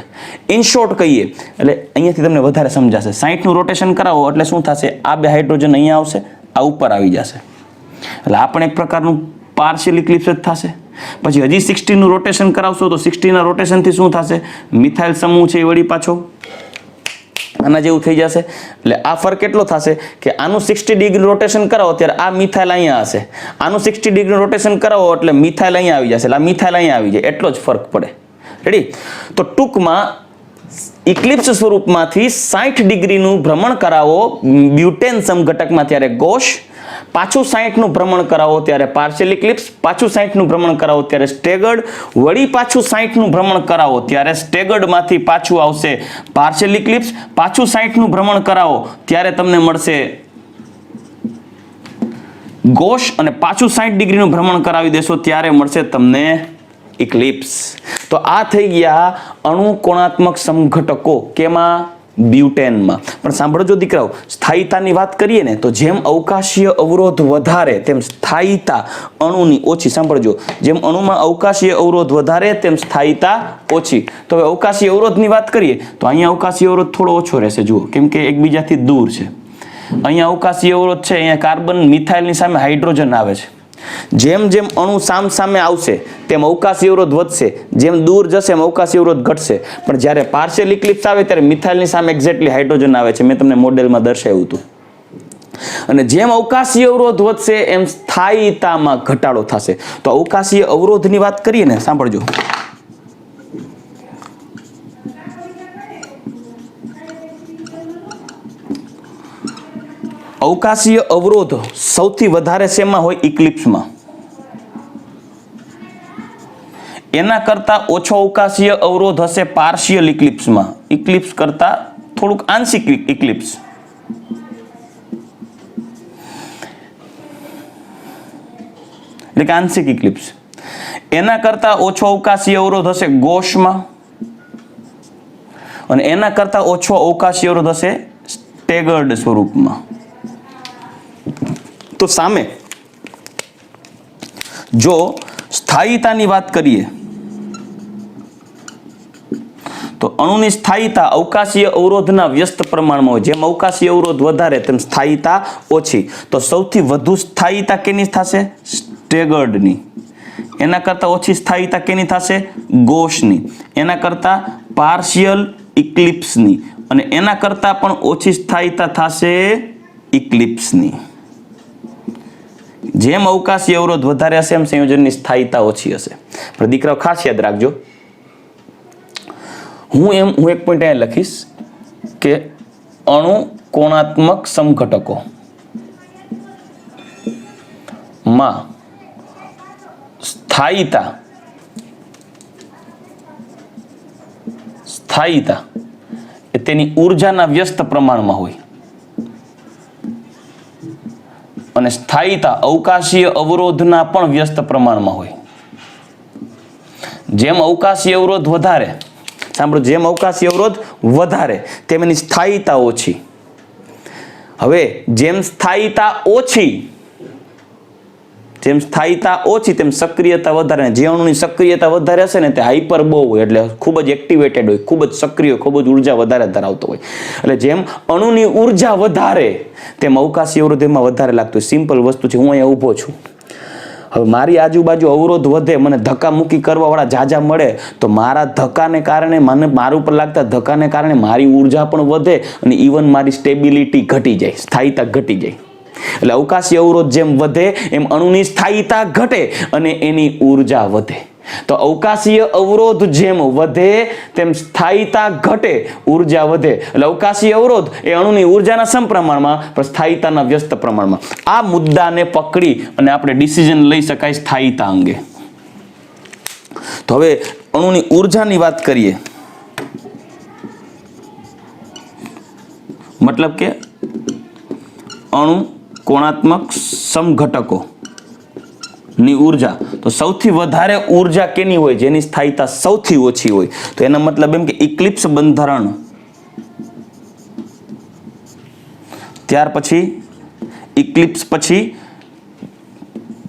ઇન શોર્ટ કહીએ એટલે અહીંયાથી તમને વધારે સમજાશે. 60 નું રોટેશન કરાવો એટલે શું થશે? આ બે હાઇડ્રોજન અહીંયા આવશે, આ ઉપર આવી જશે, એટલે આ પણ એક પ્રકારનું પાર્શિયલ ઇક્લિપ્સ જ થશે. પછી હજી 60 નું રોટેશન કરાવશો તો 60 ના રોટેશનથી શું થશે? મિથાઇલ સમૂહ છે એ વળી પાછો આના જેવું થઈ જશે. એટલે આ ફરક કેટલો થશે કે આનું 60 ડિગ્રી રોટેશન કરાવો ત્યારે આ મિથાઇલ અહીંયા હશે, આનું 60 ડિગ્રી રોટેશન કરાવો એટલે મિથાઇલ અહીંયા આવી જશે, એટલે આ મિથાઇલ અહીંયા આવી જાય, એટલો જ ફરક પડે. રેડી? તો ટૂંકમાં ઇક્લિપ્સ સ્વરૂપમાંથી 60 ડિગ્રીનું ભ્રમણ કરાવો બ્યુટેન સમઘટકમાં ત્યારે ગોસ, પાછું 60 નું ભ્રમણ કરાવો ત્યારે પાર્શિયલ ઇક્લિપ્સ, પાછું 60 નું ભ્રમણ કરાવો ત્યારે સ્ટેગર્ડ, વળી પાછું 60 નું ભ્રમણ કરાવો ત્યારે સ્ટેગર્ડ માંથી પાછું આવશે પાર્શિયલ ઇક્લિપ્સ, પાછું 60 નું ભ્રમણ કરાવો ત્યારે તમને મળશે ગોસ, અને પાછું 60 ડિગ્રીનું ભ્રમણ કરાવી દેશો ત્યારે મળશે તમને ઇક્લિપ્સ. તો આ થઈ ગયા અણુકોણાત્મક સમઘટકો. કેમાં? બ્યુટેનમાં. પણ સાંભળજો દીકરાઓ, સ્થાયીતાની વાત કરીએ ને તો જેમ અવકાશીય અવરોધ વધારે તેમ સ્થાયીતા અણુની ઓછી. સાંભળજો, જેમ અણુમાં અવકાશીય અવરોધ વધારે તેમ સ્થાયીતા ઓછી. તો હવે અવકાશીય અવરોધની વાત કરીએ તો અહીંયા અવકાશીય અવરોધ થોડો ઓછો રહેશે. જુઓ, કેમ કે એકબીજાથી દૂર છે. અહીંયા અવકાશીય અવરોધ છે, અહીંયા કાર્બન મિથાઇલની સામે હાઇડ્રોજન આવે છે. જેમ જેમ અણુ સામ સામે આવશે તેમ અવકાશી અવરોધ વધશે, જેમ દૂર જશે એમ અવકાશી અવરોધ ઘટશે. પણ જ્યારે પાર્શિયલ ઇક્લિપ્સ આવે ત્યારે મિથાઇલની સામે એક્ઝેક્ટલી હાઇડ્રોજન આવે છે, મેં તમને મોડેલમાં દર્શાવ્યું હતું. અને જેમ અવકાશી અવરોધ વધશે એમ સ્થાયીતામાં ઘટાડો થશે. તો અવકાશી અવરોધની વાત કરીએ ને, સાંભળજો, અવકાશીય અવરોધ સૌથી વધારે શેમાં હોય? ઇક્લિપ્સમાં. એના કરતા ઓછો અવકાશીય અવરોધ હશે પાર્શિયલ ઇક્લિપ્સમાં. ઇક્લિપ્સ કરતા થોડુંક આંશિક ઇક્લિપ્સ. એટલે કે આંશિક ઇક્લિપ્સ. એના કરતા ઓછો અવકાશીય અવરોધ હશે ગોસમાં, અને એના કરતા ઓછો અવકાશીય અવરોધ હશે સ્ટેગર્ડ સ્વરૂપમાં. તો સામે જો સ્થાયીતાની વાત કરીએ તો અણુની સ્થાયીતા અવકાશીય અવરોધના વ્યસ્ત પ્રમાણમાં હોય. જેમ અવકાશીય અવરોધ વધારે તેમ સ્થાયીતા ઓછી. તો સૌથી વધુ સ્થાયીતા કેની થશે? સ્ટેગર્ડની. એના કરતા ઓછી સ્થાયીતા કેની થશે? ગોસની. એના કરતા પાર્શિયલ ઇક્લિપ્સની, અને એના કરતા પણ ઓછી સ્થાયીતા થશે ઇક્લિપ્સની. જેમ અવકાશી અવરોધ વધારે હશે એમ સંયોજનની સ્થાયીતા ઓછી હશે. પણ દીકરાઓ ખાસ યાદ રાખજો, હું એક પોઈન્ટ અહીંયા લખીશ કે અણુ કોણાત્મક સમઘટકો માં સ્થાયીતા એ તેની ઉર્જાના વ્યસ્ત પ્રમાણમાં હોય અને સ્થાયીતા અવકાશીય અવરોધના પણ વ્યસ્ત પ્રમાણમાં હોય. જેમ અવકાશીય અવરોધ વધારે, સાંભળો, જેમ અવકાશીય અવરોધ વધારે તેમ એની સ્થાયીતા ઓછી. હવે જેમ સ્થાયીતા ઓછી તેમ સક્રિયતા વધારે. જે અણુની સક્રિયતા વધારે હશે ને તે હાઈપર બહુ હોય, એટલે ખૂબ જ એક્ટિવેટેડ હોય, ખૂબ જ સક્રિય, ખૂબ જ ઉર્જા વધારે ધરાવતો હોય. એટલે જેમ અણુની ઉર્જા વધારે તેમ અવકાશી અવરોધ એમાં વધારે લાગતો હોય. સિમ્પલ વસ્તુ છે. હું અહીંયા ઊભો છું, હવે મારી આજુબાજુ અવરોધ વધે, મને ધક્કા મૂકી કરવા વાળા જાજા મળે, તો મારા ધક્કાને કારણે, મારા ઉપર લાગતા ધક્કાને કારણે મારી ઉર્જા પણ વધે અને ઇવન મારી સ્ટેબિલિટી ઘટી જાય, સ્થાયીતા ઘટી જાય. એટલે અવકાશી અવરોધ જેમ વધે એમ અણુની સ્થાયીતા ઘટે અને એની ઉર્જા વધે. તો અવકાશીય અવરોધ જેમ વધે તેમ સ્થાયીતા ઘટે, ઉર્જા વધે. એટલે અવકાશીય અવરોધ એ અણુની ઉર્જાના સમપ્રમાણમાં પણ સ્થાયીતાના વ્યસ્ત પ્રમાણમાં. આ મુદ્દાને પકડી અને આપણે ડિસિઝન લઈ શકાય સ્થાયીતા અંગે. તો હવે અણુની ઉર્જાની વાત કરીએ. મતલબ કે અણુ કોણાત્મક સમઘટકો ની ઉર્જા. તો સૌથી વધારે ઉર્જા કેની હોય? જેની સ્થાયીતા સૌથી ઓછી હોય. તો એનો મતલબ એમ કે ઇક્લિપ્સ બંધારણ, ત્યાર પછી ઇક્લિપ્સ પછી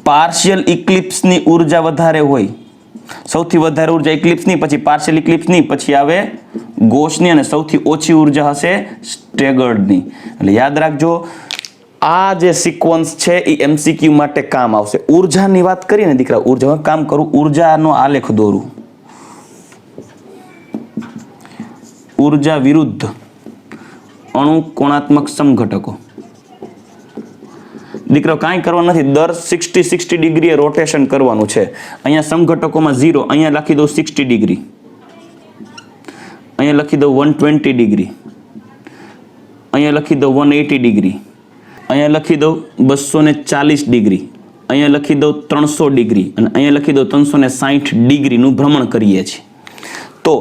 પાર્શિયલ ઇક્લિપ્સની ઉર્જા વધારે હોય. સૌથી વધારે ઉર્જા ઇક્લિપ્સની, પછી પાર્શિયલ ઇક્લિપ્સની, પછી આવે ગોસની અને સૌથી ઓછી ઉર્જા હશે સ્ટેગર્ડની. એટલે યાદ રાખજો, આ જે સિક્વન્સ છે એ એમસીક્યુ માટે કામ આવશે. ઉર્જાની વાત કરીએ ને દીકરા, ઉર્જા કામ કરું, ઉર્જાનો આલેખ દોરું. ઉર્જા વિરુદ્ધ અણુ કોણાત્મક સમઘટકો. દીકરો કાંઈ કરવાનું નથી, દર 60 ડિગ્રીએ રોટેશન કરવાનું છે. અહીંયા સમઘટકોમાં 0, અહીંયા લખી દઉં 60 ડિગ્રી, અહીંયા લખી દઉં 120 ડિગ્રી, અહીંયા લખી દઉં 180 ડિગ્રી, અહીંયા લખી દઉં 240 ડિગ્રી, અહીંયા લખી દઉં 300 ડિગ્રી અને અહીંયા લખી દઉં 360 ડિગ્રીનું ભ્રમણ કરીએ છીએ. તો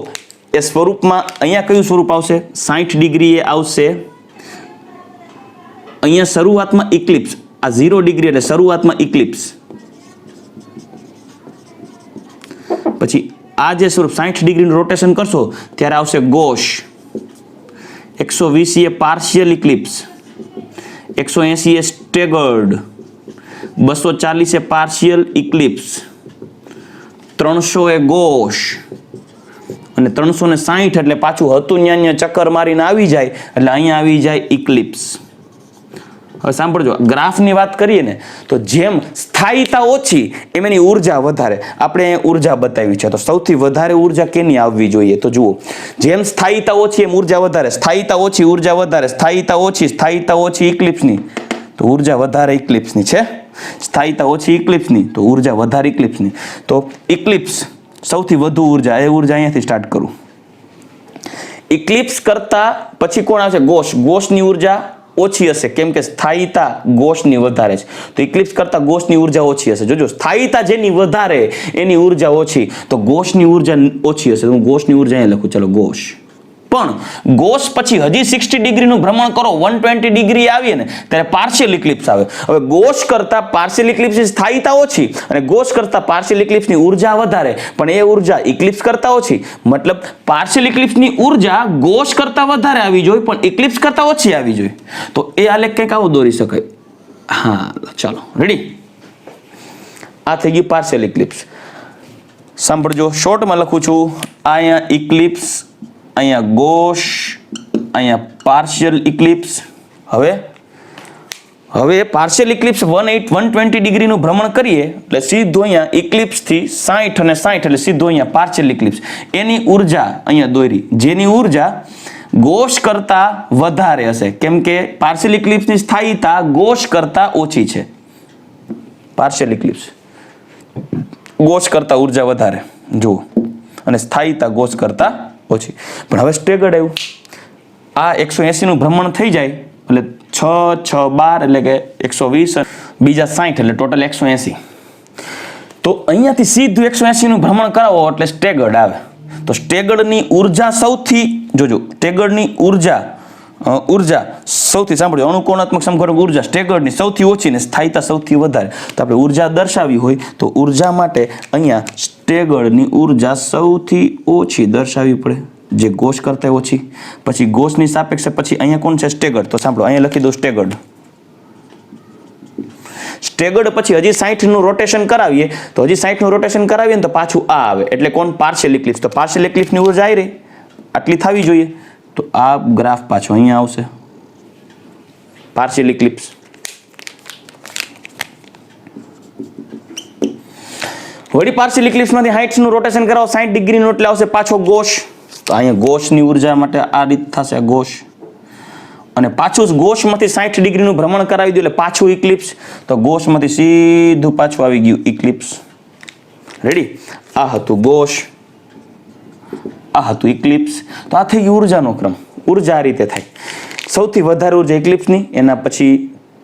એ સ્વરૂપમાં અહીંયા કયું સ્વરૂપ આવશે? 60 ડિગ્રી એ આવશે. અહીંયા શરૂઆતમાં ઇક્લિપ્સ, આ 0 ડિગ્રી એટલે શરૂઆતમાં ઇક્લિપ્સ. પછી આ જે સ્વરૂપ 60 ડિગ્રીનું રોટેશન કરશો ત્યારે આવશે ગોશ. 120 એ પાર્શિયલ ઇક્લિપ્સ, 180 એ સ્ટેગર્ડ, 240 એ પાર્શિયલ ઇક્લિપ્સ, 300 એ ગોશ અને 360 એટલે પાછું હતું ન્યા ચક્કર મારીને આવી જાય એટલે અહીંયા આવી જાય ઇક્લિપ્સ. હવે સાંભળજો, ગ્રાફની વાત કરીએ ને તો જેમ સ્થાયીતા ઓછી એમ એની ઉર્જા વધારે. આપણે ઉર્જા બતાવી છે, તો સૌથી વધારે ઉર્જા કેની આવવી જોઈએ? તો જુઓ, જેમ સ્થાયીતા ઓછી એમ ઉર્જા વધારે, સ્થાયીતા ઓછી ઉર્જા વધારે, સ્થાયીતા ઓછી ઇક્લિપ્સની તો ઉર્જા વધારે ઇક્લિપ્સની છે, સ્થાયીતા ઓછી ઇક્લિપ્સની તો ઉર્જા વધારે ઇક્લિપ્સની. તો ઇક્લિપ્સ સૌથી વધુ ઉર્જા, એ ઉર્જા અહીંયાથી સ્ટાર્ટ કરું. ઇક્લિપ્સ કરતા પછી કોણ આવશે? ગોશ. ગોશની ઉર્જા ઓછી હશે, કેમ કે સ્થાયીતા ગોશની વધારે છે, તો ઇક્લિપ્સ કરતા ગોશની ઉર્જા ઓછી હશે. જોજો, સ્થાયીતા જેની વધારે એની ઉર્જા ઓછી, તો ગોશની ઉર્જા ઓછી હશે. હું ગોશની ઉર્જા અહીંયા લખું, ચલો ગોશ. પણ ગોશ પછી હજી 60 ડિગ્રીનું ભ્રમણ કરો, 120 ડિગ્રી આવીએ ને ત્યારે પાર્શિયલ ઇક્લિપ્સ આવે. હવે ગોશ કરતા પાર્શિયલ ઇક્લિપ્સની સ્થાયીતા ઓછી અને ગોશ કરતા પાર્શિયલ ઇક્લિપ્સની ઉર્જા વધારે, પણ એ ઉર્જા ઇક્લિપ્સ કરતા ઓછી. મતલબ પાર્શિયલ ઇક્લિપ્સની ઉર્જા ગોશ કરતા વધારે આવી જોઈએ પણ ઇક્લિપ્સ કરતા ઓછી આવી જોઈએ. તો એ આલેખ કંઈક આવો દોરી શકાય. હા, ચાલો રેડી. આ થઈ ગઈ પાર્શિયલ ઇક્લિપ્સ. સાંભળજો, શોર્ટમાં લખું છું. અહીંયા ઇક્લિપ્સ, અહીંયા ગોશ, અહીંયા પાર્શિયલ ઇક્લિપ્સ. હવે પાર્શિયલ ઇક્લિપ્સ 120 ડિગ્રીનું ભ્રમણ કરીએ એટલે સીધું અહીંયા ઇક્લિપ્સથી 60 અને 60 એટલે સીધું અહીંયા પાર્શિયલ ઇક્લિપ્સ. એની ઉર્જા અહીંયા દોરી, જેની ઉર્જા ગોશ કરતા વધારે હશે, કેમ કે પાર્શિયલ ઇક્લિપ્સની સ્થાયીતા ગોશ કરતા ઓછી છે. પાર્શિયલ ઇક્લિપ્સ ગોશ કરતા ઉર્જા વધારે, જુઓ, અને સ્થાયીતા ગોશ કરતા ઓછી. પણ હવે સ્ટેગર્ડ આવ્યું. આ 180 નું ભ્રમણ થઈ જાય એટલે 6 6 12 એટલે કે 120, બીજા 60 એટલે ટોટલ 180. તો અહીંયાથી સીધું 180 નું ભ્રમણ કરાવો એટલે સ્ટેગર્ડ આવે. તો સ્ટેગર્ડની ઉર્જા સૌથી, જોજો, સ્ટેગર્ડની ઉર્જા સૌથી, સાંભળ્યો, અણુકોણાત્મક સમઘટક ઉર્જા સ્ટેગર્ડની સૌથી ઓછી ને સ્થાયીતા સૌથી વધારે. તો આપણે ઉર્જા દર્શાવી હોય તો ઉર્જા માટે અહીંયા સ્ટેગર્ડની ઉર્જા સૌથી ઓછી દર્શાવવી પડે, જે ગોસ કરતા ઓછી. પછી ગોસની સાપેક્ષે પછી અહીંયા કોણ છે? સ્ટેગર્ડ. તો સાંભળો, અહીંયા લખી દો સ્ટેગર્ડ. સ્ટેગર્ડ પછી હજી 60 નું રોટેશન કરાવીએ તો હજી 60 નું રોટેશન કરાવીએ ને તો પાછું આ આવે એટલે કોણ? Partial eclipse. તો પાર્શિયલ ઇક્લિપ્સની ઉર્જા આવી રહી, આટલી થવી જોઈએ. તો આ ગ્રાફ પાછો અહીંયા આવશે, પાર્શિયલ ઇક્લિપ્સ. વળી પાર્શિયલ ઇક્લિપ્સમાંથી 60 નું રોટેશન કરાવો 60 ડિગ્રીનું એટલે આવશે પાછો ગોસ. તો અહીંયા ગોસની ઉર્જા માટે આ રીત થશે, ગોસ. અને પાછું ગોસમાંથી 60 ડિગ્રીનું ભ્રમણ કરાવી દો એટલે પાછું ઇક્લિપ્સ. તો ગોસમાંથી સીધું પાછું આવી ગયું ઇક્લિપ્સ. રેડી? આ હતું ગોસ, આ હતું ઇક્લિપ્સ. તો આ થઈ ગઈ ઉર્જાનો ક્રમ. ઉર્જા આ રીતે થાય, સૌથી વધારે ઉર્જા ઇક્લિપ્સની, એના પછી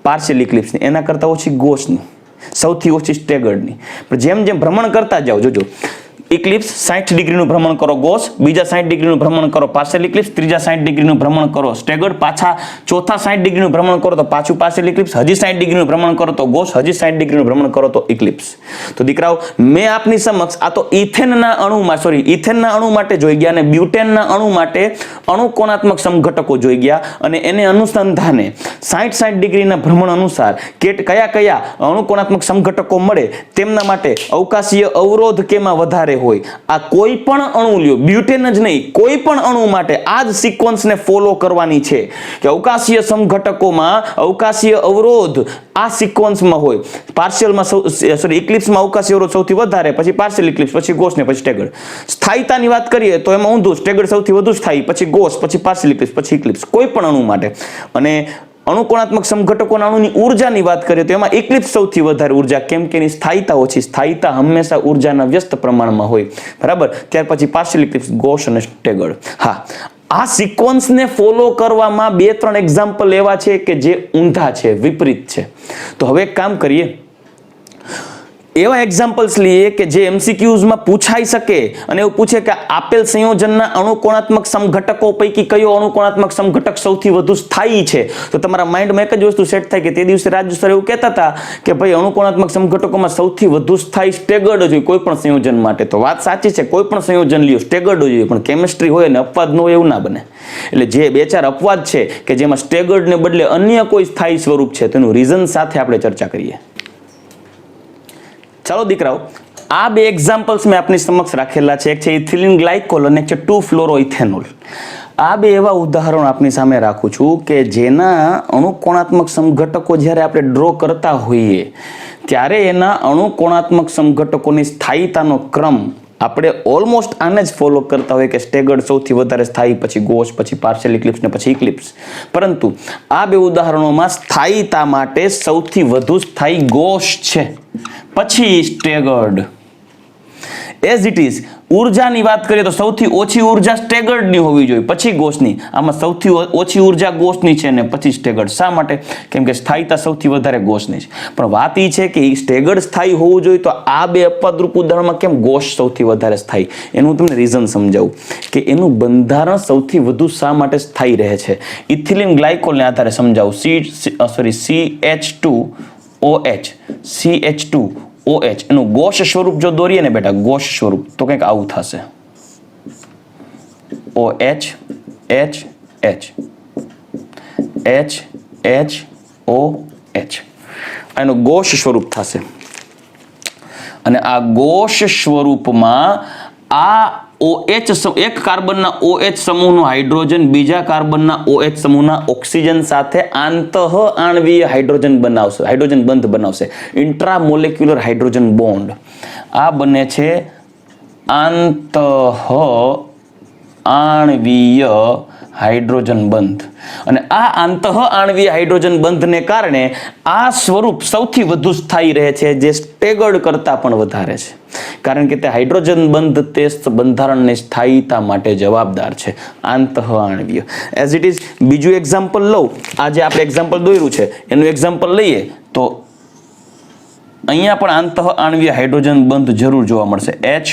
પાર્શિયલ ઇક્લિપ્સની, એના કરતાં ઓછી ગોસની, સૌથી ઓછી સ્ટેગર્ડની. પણ જેમ જેમ ભ્રમણ કરતા જાઓ, જોજો, ઇક્લિપ્સ 60 ડિગ્રીનું ભ્રમણ કરો ગોસ, બીજા 60 ડિગ્રીનું ભ્રમણ કરો પાર્શિયલ ઇક્લિપ્સ, ત્રીજા 60 ડિગ્રીનું ભ્રમણ કરો સ્ટેગર્ડ, પાછા ચોથા 60 ડિગ્રીનું ભ્રમણ કરો તો પાછું પાર્શિયલ ઇક્લિપ્સ, હજી 60 ડિગ્રીનું ભ્રમણ કરો તો ગોસ, હજી 60 ડિગ્રીનું ભ્રમણ કરો તો ઇક્લિપ્સ. તો દીકરાઓ, મેં આપની સમક્ષ આ તો ઇથેનના અણુ માટે જોઈ ગયા અને બ્યુટેનના અણુ માટે અણુકોણાત્મક સમઘટકો જોઈ ગયા અને એને અનુસંધાને 60 ડિગ્રીના ભ્રમણ અનુસાર કયા કયા અણુકોણાત્મક સમઘટકો મળે તેમના માટે અવકાશીય અવરોધ કેમાં વધારે હોય. આ કોઈ પણ અણુ લ્યો, બ્યુટેન જ નહીં, કોઈ પણ અણુ માટે આ જ સિક્વન્સને ફોલો કરવાની છે કે અવકાશીય સમઘટકોમાં અવકાશીય અવરોધ આ સિક્વન્સમાં હોય. પાર્શિયલમાં ઇક્લિપ્સમાં અવકાશીય અવરોધ સૌથી વધારે, પછી પાર્શિયલ ઇક્લિપ્સ, પછી ગોસ ને પછી સ્ટેગર્ડ. સ્થાયીતાની વાત કરીએ તો એમાં ઊંધું, સ્ટેગર્ડ સૌથી વધુ સ્થાયી, પછી ગોસ, પછી પાર્શિયલ ઇક્લિપ્સ, પછી ઇક્લિપ્સ, કોઈ પણ અણુ માટે. અને અણુકોણાત્મક સમઘટકોના અણુની ઉર્જાની વાત કરીએ તો એમાં ઇક્લિપ્સ સૌથી વધારે ઉર્જા, કેમ કે એની સ્થાયીતા ઓછી. સ્થાયીતા હંમેશા ઉર્જાના વ્યસ્ત પ્રમાણમાં હોય, બરાબર. ત્યાર પછી પાર્શિયલ ઇક્લિપ્સ, ગોસ અને સ્ટેગર્ડ. હા, આ સિક્વન્સને ફોલો કરવામાં 2-3 એક્ઝામ્પલ એવા છે કે જે ઊંધા છે, વિપરીત છે. તો હવે એક કામ કરીએ, એવા એક્ઝામ્પલ્સ લઈએ કે જે એમસીક્યુઝમાં પૂછાઈ શકે અને એવું પૂછે કે આપેલ સંયોજનના અણુકોણાત્મક સમઘટકો પૈકી કયો અણુકોણાત્મક સમઘટક સૌથી વધુ સ્થાયી છે. તો તમારા માઇન્ડમાં એક જ વસ્તુ સેટ થાય કે તે દિવસે રાજુ સર એવું કહેતા હતા કે ભાઈ અણુકોણાત્મક સમઘટકોમાં સૌથી વધુ સ્થાયી સ્ટેગર્ડ જોઈએ કોઈ પણ સંયોજન માટે. તો વાત સાચી છે, કોઈ પણ સંયોજન લ્યો સ્ટેગર્ડ જોઈએ, પણ કેમિસ્ટ્રી હોય ને અપવાદ ન હોય એવું ના બને. એટલે જે 2-4 અપવાદ છે કે જેમાં સ્ટેગર્ડને બદલે અન્ય કોઈ સ્થાયી સ્વરૂપ છે તેનું રીઝન સાથે આપણે ચર્ચા કરીએ. ચાલો દીકરાઓ, આ 2 એક્ઝામ્પલ્સ મેં આપની સમક્ષ રાખેલા છે. એક છે ઇથિલિન ગ્લાયકોલ અને એક છે 2-ફ્લોરોઇથેનોલ. આ 2 એવા ઉદાહરણો આપની સામે રાખું છું કે જેના અણુકોણાત્મક સમઘટકો જ્યારે આપણે ડ્રો કરતા હોઈએ ત્યારે એના અણુકોણાત્મક સમઘટકોની સ્થાયીતાનો ક્રમ આપણે ઓલમોસ્ટ આને જ ફોલો કરતા હોય કે સ્ટેગર્ડ સૌથી વધારે સ્થાયી, પછી ગોસ, પછી પાર્શિયલ ઇક્લિપ્સ ને પછી ઇક્લિપ્સ. પરંતુ આ 2 ઉદાહરણોમાં સ્થાયીતા માટે સૌથી વધુ સ્થાયી ગોસ છે, પછી સ્ટેગર્ડ. એઝ ઇટ ઇઝ ઉર્જાની વાત કરીએ તો સૌથી ઓછી ઉર્જા સ્ટેગર્ડની હોવી જોઈએ, પછી ગોસની. આમાં સૌથી ઓછી ઉર્જા ગોસની છે ને પછી સ્ટેગર્ડ. શા માટે? કેમ કે સ્થાયીતા સૌથી વધારે ગોસની છે. પણ વાત એ છે કે સ્ટેગર્ડ સ્થાયી હોવું જોઈએ તો આ 2 અપવાદરૂપ ઉદાહરણમાં કેમ ગોસ સૌથી વધારે સ્થાયી? એનું હું તમને રીઝન સમજાવું કે એનું બંધારણ સૌથી વધુ શા માટે સ્થાયી રહે છે. ઇથિલિન ગ્લાયકોલને આધારે સમજાવું. CH2OH એનું ગોસ સ્વરૂપ જો દોરીએ ને બેટા, ગોસ સ્વરૂપ, તો કંઈક આવું થશે. OH H H H H OH એનું ગોસ સ્વરૂપ થશે. અને આ ગોસ સ્વરૂપમાં આ OH એક કાર્બનના OH સમૂહનો હાઇડ્રોજન બીજા કાર્બનના OH સમૂહના ઓક્સિજન સાથે આંતઃઆણ્વીય હાઇડ્રોજન બંધ બનાવશે. ઇન્ટ્રામોલેક્યુલર હાઇડ્રોજન બોન્ડ. આ બને છે આંતઃઆણ્વીય હાઇડ્રોજન બંધ. અને આ આંતઃઆણવીય હાઇડ્રોજન બંધને કારણે આ સ્વરૂપ સૌથી વધુ સ્થાયી રહે છે, જે સ્ટેગર્ડ કરતાં પણ વધારે છે, કારણ કે તે હાઇડ્રોજન બંધ તે બંધારણની સ્થાયીતા માટે જવાબદાર છે, આંતઃઆણવીય. એઝ ઇટ ઇઝ બીજું એક્ઝામ્પલ લઉં. આ જે આપણે એક્ઝામ્પલ દોર્યું છે એનું એક્ઝામ્પલ લઈએ તો અહીંયા પણ આંતઃઆણવીય હાઇડ્રોજન બંધ જરૂર જોવા મળશે. H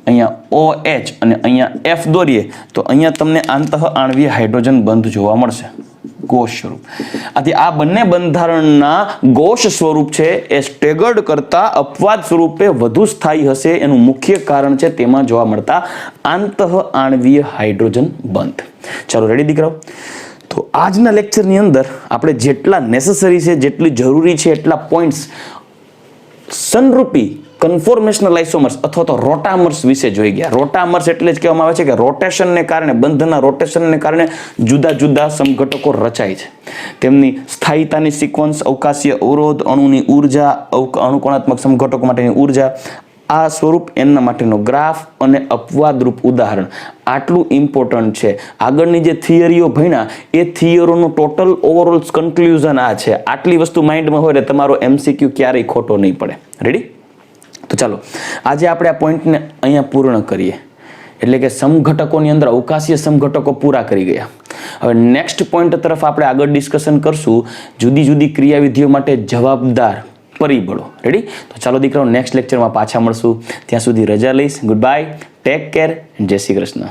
અહીંયા OH અને અહીંયા F દોરીએ તો અહીંયા તમને આંતઃઆણવીય હાઇડ્રોજન બંધ જોવા મળશે, ગોસ સ્વરૂપ. આથી આ બંને બંધારણના ગોસ સ્વરૂપ છે એ સ્ટેગર્ડ કરતા અપવાદ સ્વરૂપે વધુ સ્થાયી હશે. એનું મુખ્ય કારણ છે તેમાં જોવા મળતા આંતઃઆણવીય હાઇડ્રોજન બંધ. ચાલો રેડી દીકરાઓ? તો આજના લેક્ચરની અંદર આપણે જેટલા નેસેસરી છે, જેટલી જરૂરી છે એટલા પોઈન્ટ્સ સંરૂપી કન્ફોર્મેશનલ આઇસોમર્સ અથવા તો રોટામર્સ વિશે જોઈ ગયા. રોટામર્સ એટલે જ કહેવામાં આવે છે કે રોટેશનને કારણે, બંધના રોટેશનને કારણે જુદા જુદા સમઘટકો રચાય છે. તેમની સ્થાયીતાની સિક્વન્સ, અવકાશીય અવરોધ, અણુની ઉર્જા, અણુકોણાત્મક સમઘટકો માટેની ઉર્જા, આ સ્વરૂપ, એના માટેનો ગ્રાફ અને અપવાદરૂપ ઉદાહરણ, આટલું ઇમ્પોર્ટન્ટ છે. આગળની જે થિયરીઓ ભણ્યા એ થિયરીનું ટોટલ ઓવરઓલ કન્ક્લુઝન આ છે. આટલી વસ્તુ માઇન્ડમાં હોય એટલે તમારો MCQ ક્યારેય ખોટો નહીં પડે. રેડી? તો ચાલો આજે આપણે આ પોઈન્ટને અહીંયા પૂર્ણ કરીએ. એટલે કે સમઘટકોની અંદર અવકાશીય સમઘટકો પૂરા કરી ગયા. હવે નેક્સ્ટ પોઈન્ટ તરફ આપણે આગળ ડિસ્કશન કરશું, જુદી જુદી ક્રિયાવિધિઓ માટે જવાબદાર પરિબળો. રેડી? તો ચાલો દીકરાઓ નેક્સ્ટ લેક્ચરમાં પાછા મળશું. ત્યાં સુધી રજા લઈશ. ગુડ બાય, ટેક કેર, જય શ્રી કૃષ્ણ.